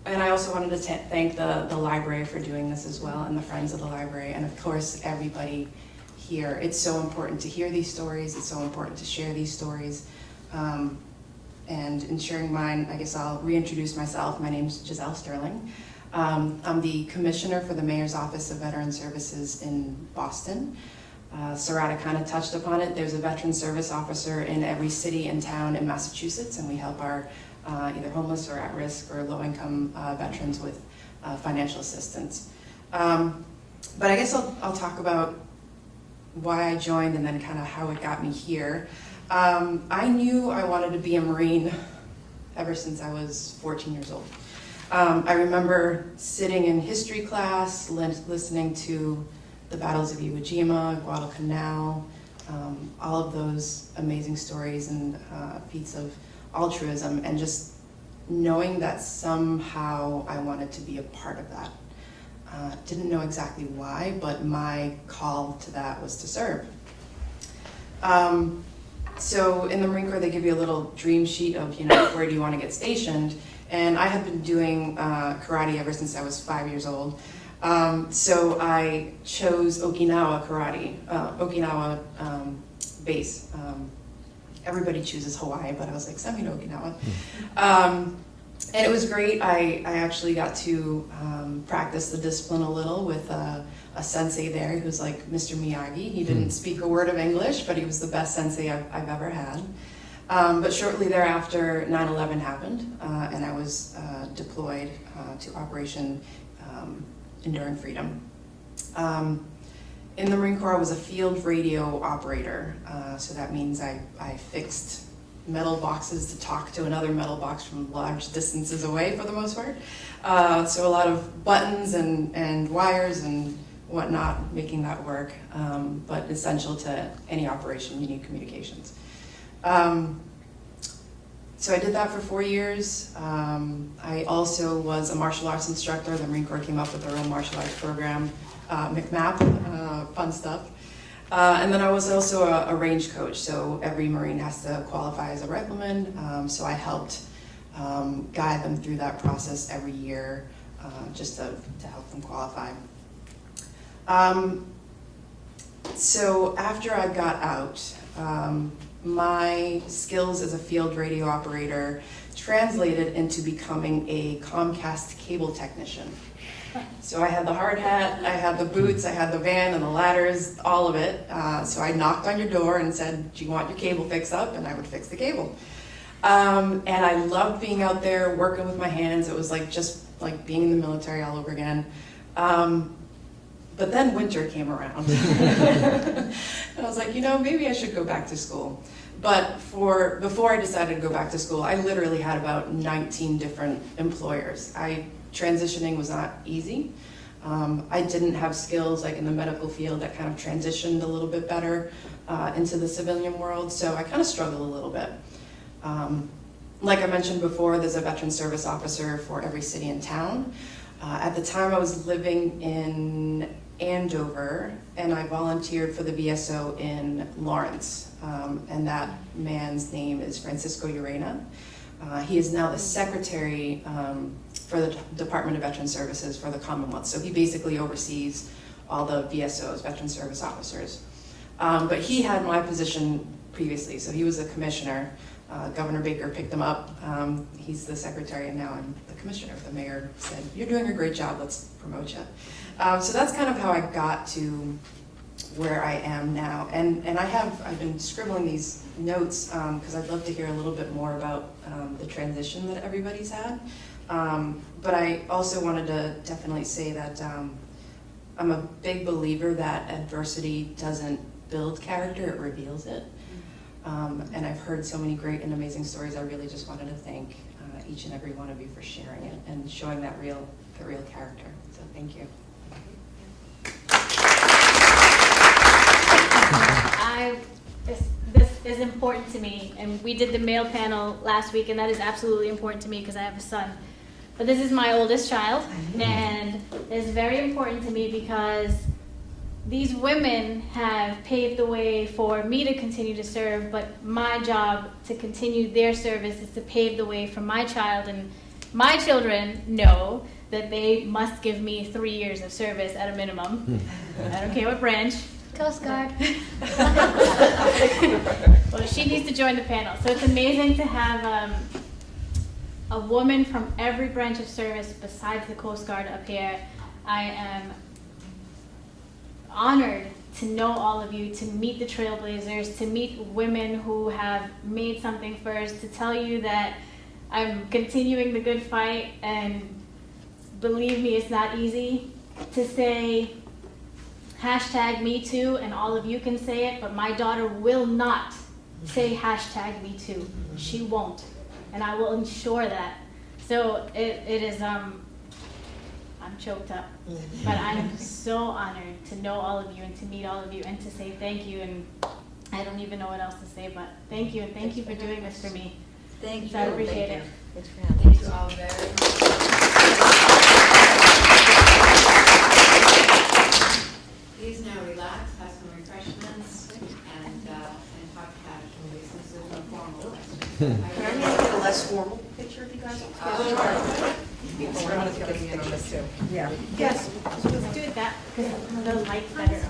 And I also wanted to thank the library for doing this as well, and the Friends of the Library, and of course everybody here. It's so important to hear these stories, it's so important to share these stories. And in sharing mine, I guess I'll reintroduce myself. My name's Giselle Sterling. I'm the Commissioner for the Mayor's Office of Veteran Services in Boston. Sarada kind of touched upon it. There's a Veteran Service Officer in every city and town in Massachusetts, and we help our either homeless or at-risk or low-income veterans with financial assistance. But I guess I'll talk about why I joined and then kind of how it got me here. I knew I wanted to be a Marine ever since I was 14 years old. I remember sitting in history class, listening to the battles of Iwo Jima, Guadalcanal, all of those amazing stories and feats of altruism, and just knowing that somehow I wanted to be a part of that. Didn't know exactly why, but my call to that was to serve. So in the Marine Corps, they give you a little dream sheet of, where do you want to get stationed? And I had been doing karate ever since I was 5 years old. So I chose Okinawa karate, Okinawa base. Everybody chooses Hawaii, but I was like, send me to Okinawa. And it was great. I actually got to practice the discipline a little with a sensei there who's like Mr. Miyagi. He didn't speak a word of English, but he was the best sensei I've ever had. But shortly thereafter, 9/11 happened, and I was deployed to Operation Enduring Freedom. In the Marine Corps, I was a field radio operator, so that means I fixed metal boxes to talk to another metal box from large distances away for the most part. So a lot of buttons and wires and whatnot, making that work, but essential to any operation, you need communications. So I did that for 4 years. I also was a martial arts instructor. The Marine Corps came up with their own martial arts program, McMAP, fun stuff. And then I was also a range coach, so every Marine has to qualify as a rifleman, so I helped guide them through that process every year, just to help them qualify. So after I got out, my skills as a field radio operator translated into becoming a Comcast cable technician. So I had the hard hat, I had the boots, I had the van and the ladders, all of it. So I knocked on your door and said, do you want your cable fixed up? And I would fix the cable. And I loved being out there working with my hands. It was like just like being in the military all over again. But then winter came around. And I was like, maybe I should go back to school. But before I decided to go back to school, I literally had about 19 different employers. Transitioning was not easy. I didn't have skills like in the medical field that kind of transitioned a little bit better into the civilian world, so I kind of struggled a little bit. Like I mentioned before, there's a veteran service officer for every city and town. At the time I was living in Andover, and I volunteered for the VSO in Lawrence, and that man's name is Francisco Urena. He is now the secretary for the Department of Veteran Services for the Commonwealth. So he basically oversees all the VSOs, Veteran Service Officers. But he had my position previously, so he was a commissioner. Governor Baker picked him up. He's the secretary, and now I'm the commissioner. The mayor said, you're doing a great job, let's promote you. So that's kind of how I got to where I am now. And I've been scribbling these notes because I'd love to hear a little bit more about the transition that everybody's had. But I also wanted to definitely say that I'm a big believer that adversity doesn't build character, it reveals it. And I've heard so many great and amazing stories. I really just wanted to thank each and every one of you for sharing it and showing the real character. So thank you. This is important to me, and we did the male panel last week, and that is absolutely important to me because I have a son. But this is my oldest child, and it's very important to me because these women have paved the way for me to continue to serve, but my job to continue their service is to pave the way for my child and my children know that they must give me 3 years of service at a minimum. I don't care what branch. Coast Guard. Well, she needs to join the panel. So it's amazing to have a woman from every branch of service besides the Coast Guard up here. I am honored to know all of you, to meet the trailblazers, to meet women who have made something first, to tell you that I'm continuing the good fight, and believe me, it's not easy to say hashtag me too, and all of you can say it, but my daughter will not say hashtag me too. She won't, and I will ensure that. So it is, I'm choked up, but I am so honored to know all of you and to meet all of you and to say thank you, and I don't even know what else to say, but thank you, and thank you for doing this for me. Thank So you. I appreciate it. It's Thank you all very much. Please now relax, have some refreshments, and talk casually, since there's no formal questions. Can I get a less formal picture of you guys? We're going to get in on this too. Yeah. Yes. Let's do it that, because the light's better.